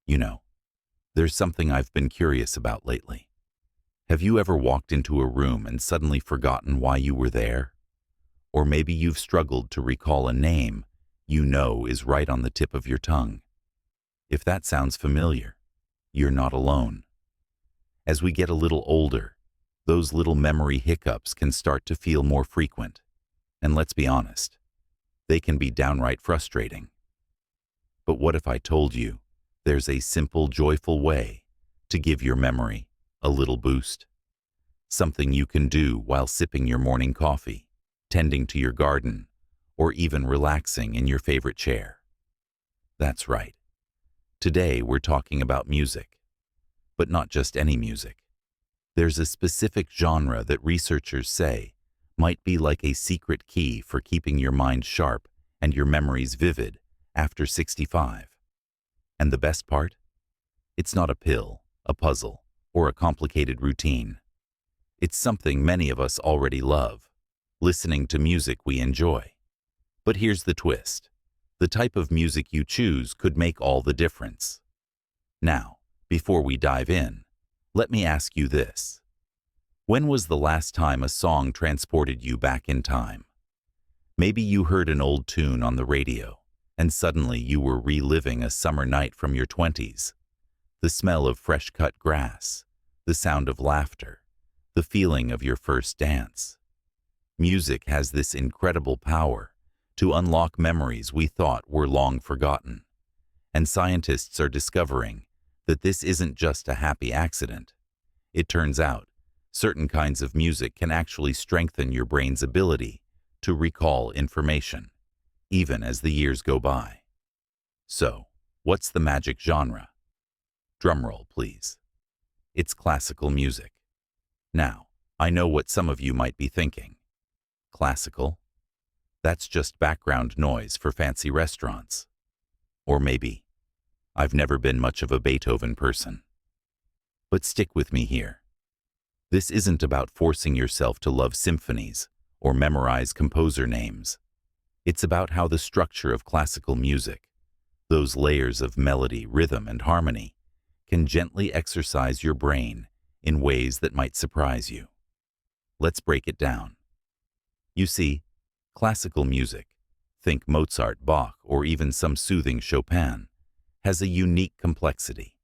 You know, there's something I've been curious about lately. Have you ever walked into a room and suddenly forgotten why you were there? Or maybe you've struggled to recall a name you know is right on the tip of your tongue. If that sounds familiar, you're not alone. As we get a little older, those little memory hiccups can start to feel more frequent. And let's be honest, they can be downright frustrating. But what if I told you there's a simple, joyful way to give your memory a little boost? Something you can do while sipping your morning coffee, tending to your garden, or even relaxing in your favorite chair. That's right. Today we're talking about music. But not just any music. There's a specific genre that researchers say might be like a secret key for keeping your mind sharp and your memories vivid after 65. And the best part? It's not a pill, a puzzle, or a complicated routine. It's something many of us already love, listening to music we enjoy. But here's the twist. The type of music you choose could make all the difference. Now, before we dive in, let me ask you this. When was the last time a song transported you back in time? Maybe you heard an old tune on the radio, and suddenly you were reliving a summer night from your 20s. The smell of fresh-cut grass, the sound of laughter, the feeling of your first dance. Music has this incredible power to unlock memories we thought were long forgotten. And scientists are discovering that this isn't just a happy accident. It turns out, certain kinds of music can actually strengthen your brain's ability to recall information, even as the years go by. So, what's the magic genre? Drumroll, please. It's classical music. Now, I know what some of you might be thinking. Classical? That's just background noise for fancy restaurants. Or maybe, I've never been much of a Beethoven person. But stick with me here. This isn't about forcing yourself to love symphonies or memorize composer names. It's about how the structure of classical music, those layers of melody, rhythm, and harmony, can gently exercise your brain in ways that might surprise you. Let's break it down. You see, classical music, think Mozart, Bach, or even some soothing Chopin, has a unique complexity.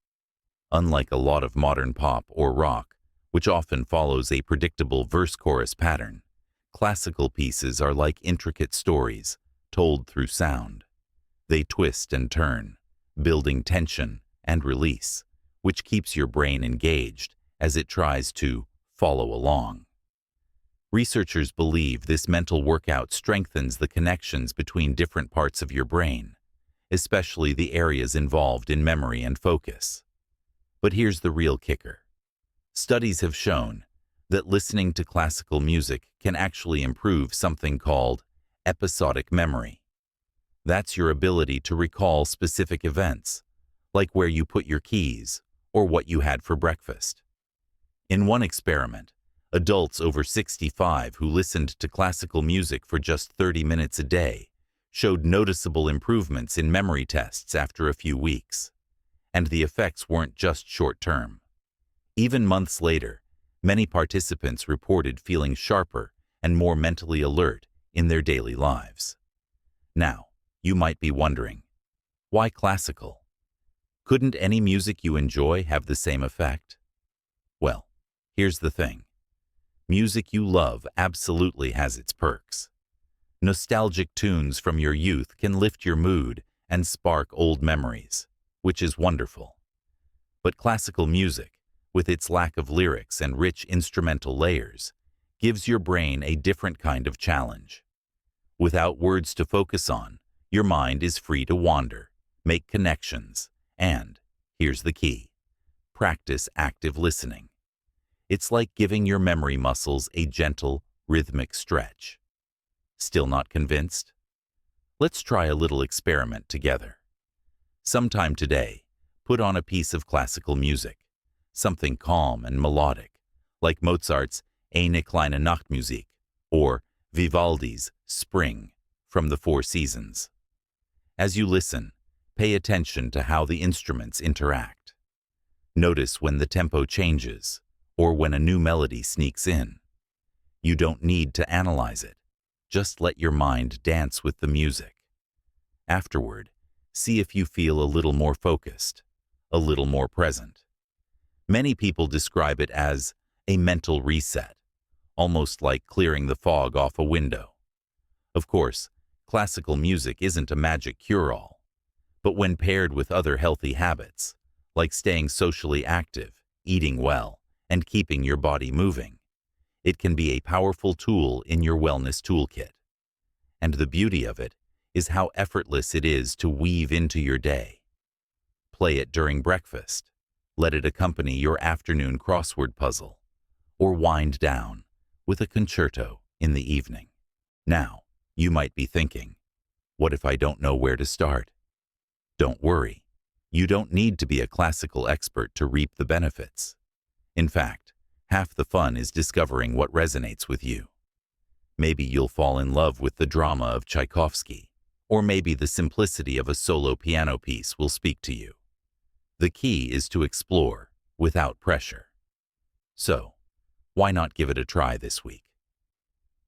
Unlike a lot of modern pop or rock, which often follows a predictable verse-chorus pattern, classical pieces are like intricate stories told through sound. They twist and turn, building tension and release, which keeps your brain engaged as it tries to follow along. Researchers believe this mental workout strengthens the connections between different parts of your brain, especially the areas involved in memory and focus. But here's the real kicker. Studies have shown that listening to classical music can actually improve something called episodic memory. That's your ability to recall specific events, like where you put your keys or what you had for breakfast. In one experiment, adults over 65 who listened to classical music for just 30 minutes a day showed noticeable improvements in memory tests after a few weeks. And the effects weren't just short-term. Even months later, many participants reported feeling sharper and more mentally alert in their daily lives. Now, you might be wondering, why classical? Couldn't any music you enjoy have the same effect? Well, here's the thing. Music you love absolutely has its perks. Nostalgic tunes from your youth can lift your mood and spark old memories, which is wonderful. But classical music, with its lack of lyrics and rich instrumental layers, gives your brain a different kind of challenge. Without words to focus on, your mind is free to wander, make connections, and, here's the key, practice active listening. It's like giving your memory muscles a gentle, rhythmic stretch. Still not convinced? Let's try a little experiment together. Sometime today, put on a piece of classical music, something calm and melodic, like Mozart's Eine kleine Nachtmusik or Vivaldi's Spring from the Four Seasons. As you listen, Pay attention to how the instruments interact. Notice when the tempo changes or when a new melody sneaks in. You don't need to analyze it. Just let your mind dance with the music. Afterward, see if you feel a little more focused, a little more present. Many people describe it as a mental reset, almost like clearing the fog off a window. Of course, classical music isn't a magic cure-all, but when paired with other healthy habits, like staying socially active, eating well, and keeping your body moving, it can be a powerful tool in your wellness toolkit. And the beauty of it is how effortless it is to weave into your day. Play it during breakfast, let it accompany your afternoon crossword puzzle, or wind down with a concerto in the evening. Now, you might be thinking, what if I don't know where to start? Don't worry, you don't need to be a classical expert to reap the benefits. In fact, half the fun is discovering what resonates with you. Maybe you'll fall in love with the drama of Tchaikovsky, or maybe the simplicity of a solo piano piece will speak to you. The key is to explore without pressure. So, why not give it a try this week?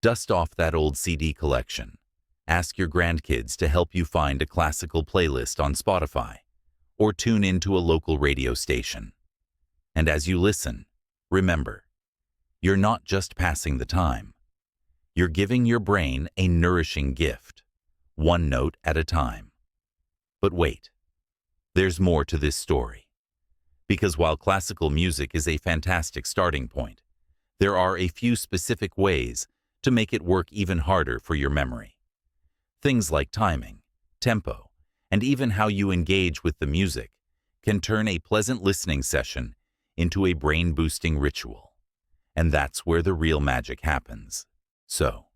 Dust off that old CD collection. Ask your grandkids to help you find a classical playlist on Spotify, or tune into a local radio station. And as you listen, remember, you're not just passing the time. You're giving your brain a nourishing gift, one note at a time. But wait, there's more to this story. Because while classical music is a fantastic starting point, there are a few specific ways to make it work even harder for your memory. Things like timing, tempo, and even how you engage with the music can turn a pleasant listening session into a brain-boosting ritual. And that's where the real magic happens. So,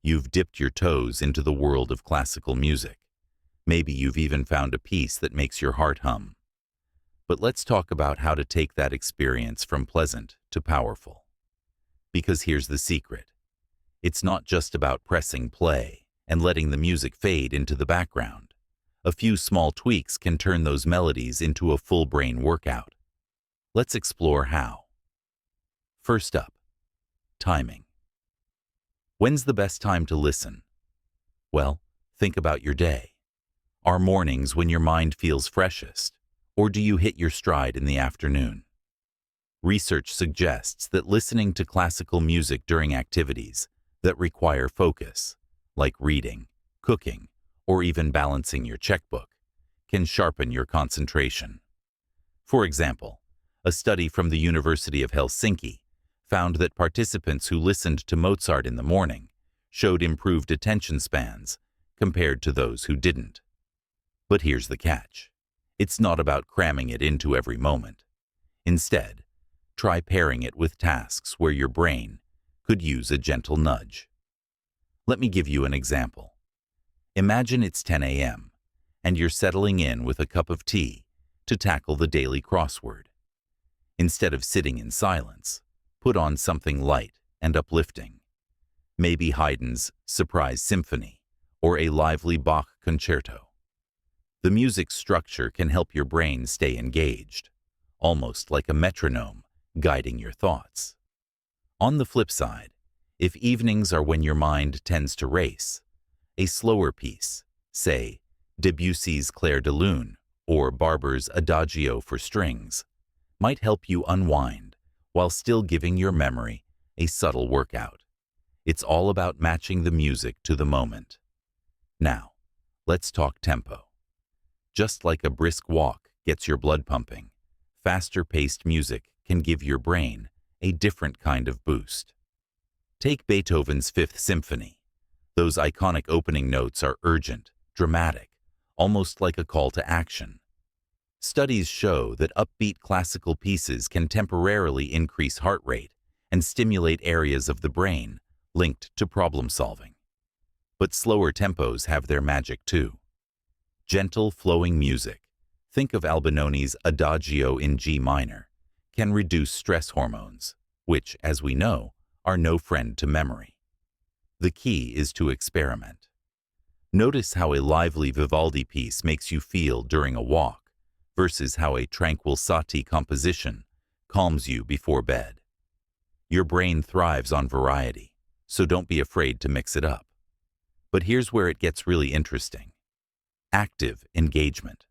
you've dipped your toes into the world of classical music. Maybe you've even found a piece that makes your heart hum. But let's talk about how to take that experience from pleasant to powerful. Because here's the secret. It's not just about pressing play and letting the music fade into the background. A few small tweaks can turn those melodies into a full brain workout. Let's explore how. First up, timing. When's the best time to listen? Well, think about your day. Are mornings when your mind feels freshest, or do you hit your stride in the afternoon? Research suggests that listening to classical music during activities that require focus, like reading, cooking, or even balancing your checkbook, can sharpen your concentration. For example, a study from the University of Helsinki found that participants who listened to Mozart in the morning showed improved attention spans compared to those who didn't. But here's the catch. It's not about cramming it into every moment. Instead, try pairing it with tasks where your brain could use a gentle nudge. Let me give you an example. Imagine it's 10 a.m. and you're settling in with a cup of tea to tackle the daily crossword. Instead of sitting in silence, put on something light and uplifting. Maybe Haydn's Surprise Symphony or a lively Bach concerto. The music's structure can help your brain stay engaged, almost like a metronome guiding your thoughts. On the flip side, if evenings are when your mind tends to race, a slower piece, say Debussy's Clair de Lune or Barber's Adagio for strings, might help you unwind while still giving your memory a subtle workout. It's all about matching the music to the moment. Now, let's talk tempo. Just like a brisk walk gets your blood pumping, faster-paced music can give your brain a different kind of boost. Take Beethoven's Fifth Symphony. Those iconic opening notes are urgent, dramatic, almost like a call to action. Studies show that upbeat classical pieces can temporarily increase heart rate and stimulate areas of the brain linked to problem solving. But slower tempos have their magic too. Gentle, flowing music, think of Albinoni's Adagio in G minor, can reduce stress hormones, which, as we know, are no friend to memory. The key is to experiment. Notice how a lively Vivaldi piece makes you feel during a walk versus how a tranquil Satie composition calms you before bed. Your brain thrives on variety, so don't be afraid to mix it up. But here's where it gets really interesting. Active engagement.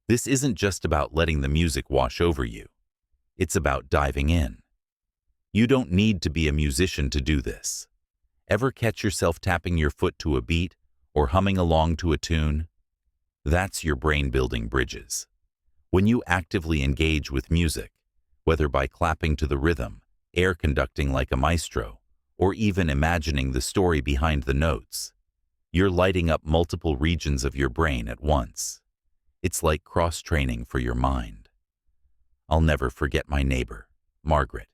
This isn't just about letting the music wash over you. It's about diving in. You don't need to be a musician to do this. Ever catch yourself tapping your foot to a beat or humming along to a tune? That's your brain building bridges. When you actively engage with music, whether by clapping to the rhythm, air conducting like a maestro, or even imagining the story behind the notes, you're lighting up multiple regions of your brain at once. It's like cross-training for your mind. I'll never forget my neighbor, Margaret.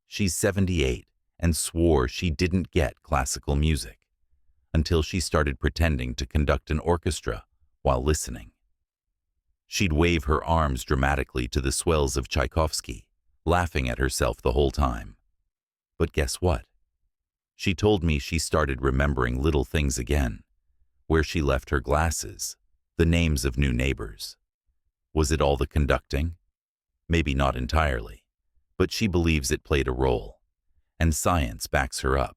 She's 78 and swore she didn't get classical music until she started pretending to conduct an orchestra while listening. She'd wave her arms dramatically to the swells of Tchaikovsky, laughing at herself the whole time. But guess what? She told me she started remembering little things again, where she left her glasses, the names of new neighbors. Was it all the conducting? Maybe not entirely, but she believes it played a role, and science backs her up.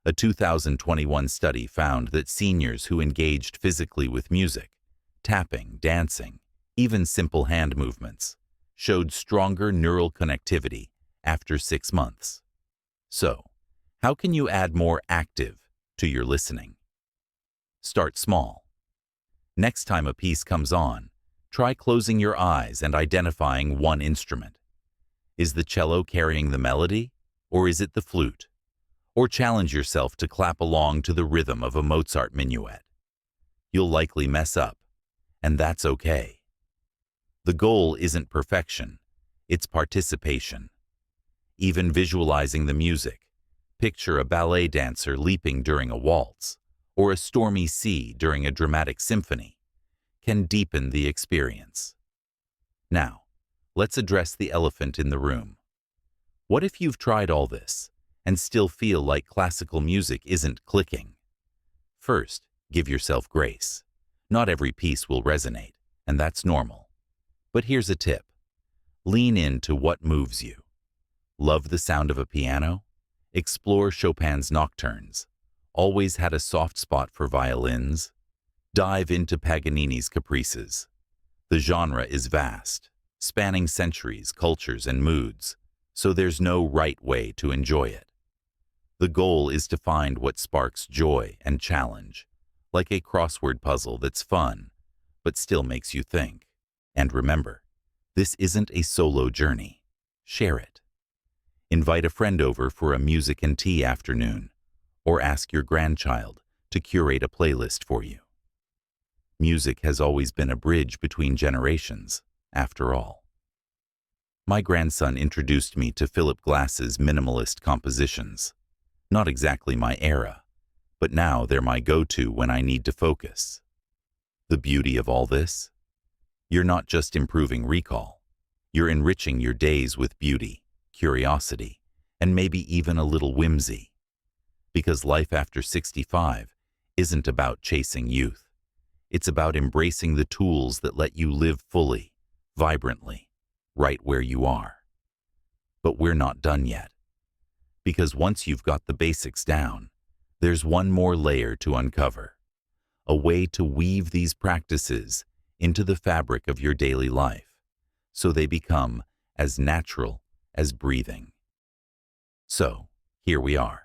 A 2021 study found that seniors who engaged physically with music, tapping, dancing, even simple hand movements, showed stronger neural connectivity after 6 months. So, how can you add more active to your listening? Start small. Next time a piece comes on, try closing your eyes and identifying one instrument. Is the cello carrying the melody, or is it the flute? Or challenge yourself to clap along to the rhythm of a Mozart minuet. You'll likely mess up, and that's okay. The goal isn't perfection, it's participation. Even visualizing the music, picture a ballet dancer leaping during a waltz, or a stormy sea during a dramatic symphony, can deepen the experience. Now, let's address the elephant in the room. What if you've tried all this and still feel like classical music isn't clicking? First, give yourself grace. Not every piece will resonate, and that's normal. But here's a tip. Lean into what moves you. Love the sound of a piano? Explore Chopin's nocturnes. Always had a soft spot for violins? Dive into Paganini's caprices. The genre is vast, spanning centuries, cultures, and moods, so there's no right way to enjoy it. The goal is to find what sparks joy and challenge, like a crossword puzzle that's fun, but still makes you think. And remember, this isn't a solo journey. Share it. Invite a friend over for a music and tea afternoon, or ask your grandchild to curate a playlist for you. Music has always been a bridge between generations, after all. My grandson introduced me to Philip Glass's minimalist compositions. Not exactly my era, but now they're my go-to when I need to focus. The beauty of all this? You're not just improving recall. You're enriching your days with beauty, curiosity, and maybe even a little whimsy. Because life after 65 isn't about chasing youth. It's about embracing the tools that let you live fully, vibrantly, right where you are. But we're not done yet. Because once you've got the basics down, there's one more layer to uncover. A way to weave these practices into the fabric of your daily life, so they become as natural as breathing. So, here we are.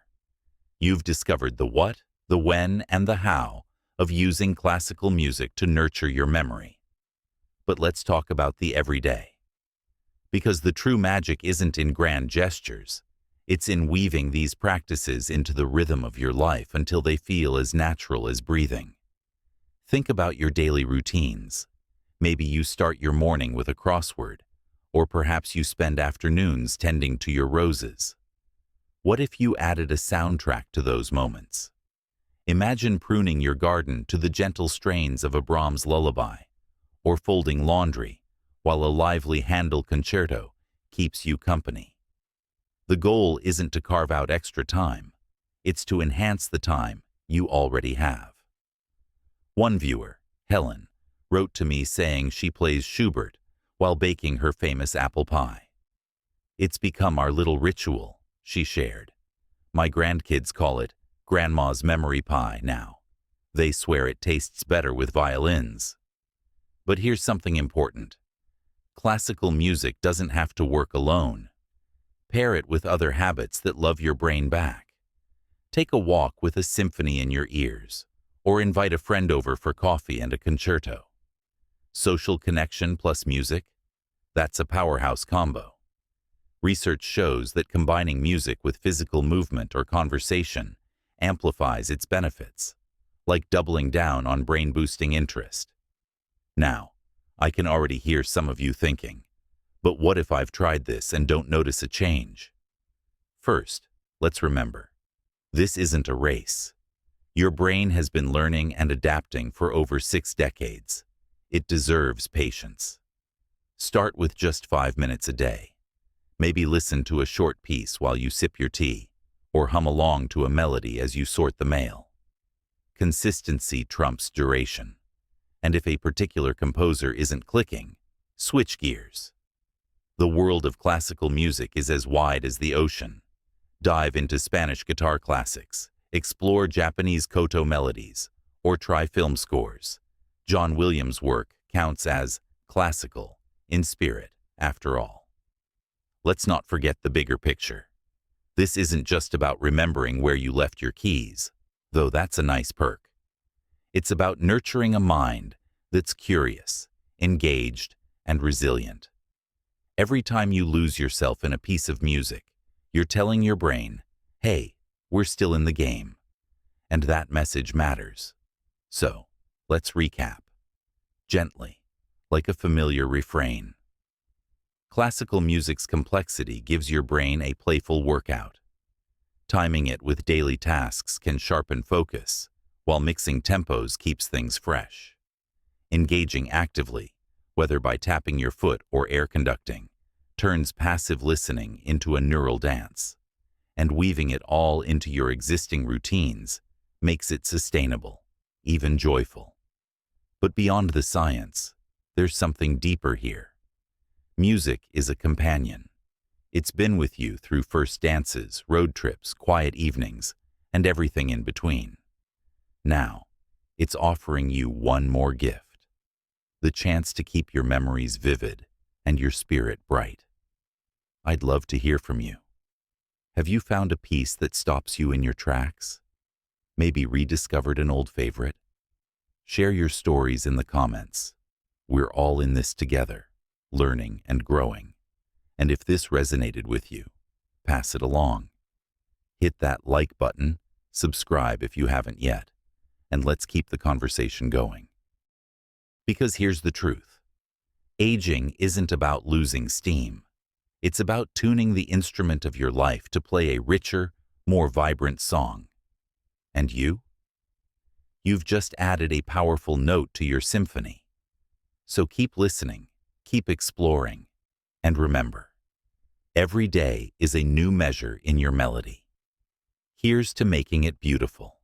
You've discovered the what, the when, and the how of using classical music to nurture your memory. But let's talk about the everyday. Because the true magic isn't in grand gestures, it's in weaving these practices into the rhythm of your life until they feel as natural as breathing. Think about your daily routines. Maybe you start your morning with a crossword, or perhaps you spend afternoons tending to your roses. What if you added a soundtrack to those moments? Imagine pruning your garden to the gentle strains of a Brahms lullaby, or folding laundry while a lively Handel concerto keeps you company. The goal isn't to carve out extra time. It's to enhance the time you already have. One viewer, Helen, wrote to me saying she plays Schubert while baking her famous apple pie. "It's become our little ritual," she shared. "My grandkids call it Grandma's memory pie now. They swear it tastes better with violins." But here's something important. Classical music doesn't have to work alone. Pair it with other habits that love your brain back. Take a walk with a symphony in your ears, or invite a friend over for coffee and a concerto. Social connection plus music? That's a powerhouse combo. Research shows that combining music with physical movement or conversation amplifies its benefits, like doubling down on brain-boosting interest. Now, I can already hear some of you thinking, but what if I've tried this and don't notice a change? First, let's remember, this isn't a race. Your brain has been learning and adapting for over 6 decades. It deserves patience. Start with just 5 minutes a day. Maybe listen to a short piece while you sip your tea, or hum along to a melody as you sort the mail. Consistency trumps duration. And if a particular composer isn't clicking, switch gears. The world of classical music is as wide as the ocean. Dive into Spanish guitar classics, explore Japanese koto melodies, or try film scores. John Williams' work counts as classical in spirit, after all. Let's not forget the bigger picture. This isn't just about remembering where you left your keys, though that's a nice perk. It's about nurturing a mind that's curious, engaged, and resilient. Every time you lose yourself in a piece of music, you're telling your brain, "Hey, we're still in the game." And that message matters. So, let's recap. Gently, like a familiar refrain. Classical music's complexity gives your brain a playful workout. Timing it with daily tasks can sharpen focus, while mixing tempos keeps things fresh. Engaging actively, whether by tapping your foot or air conducting, turns passive listening into a neural dance. And weaving it all into your existing routines makes it sustainable, even joyful. But beyond the science, there's something deeper here. Music is a companion. It's been with you through first dances, road trips, quiet evenings, and everything in between. Now, it's offering you one more gift. The chance to keep your memories vivid and your spirit bright. I'd love to hear from you. Have you found a piece that stops you in your tracks? Maybe rediscovered an old favorite? Share your stories in the comments. We're all in this together, learning and growing. And if this resonated with you, pass it along. Hit that like button, subscribe if you haven't yet, and let's keep the conversation going. Because here's the truth. Aging isn't about losing steam. It's about tuning the instrument of your life to play a richer, more vibrant song. And you? You've just added a powerful note to your symphony. So keep listening, keep exploring, and remember, every day is a new measure in your melody. Here's to making it beautiful.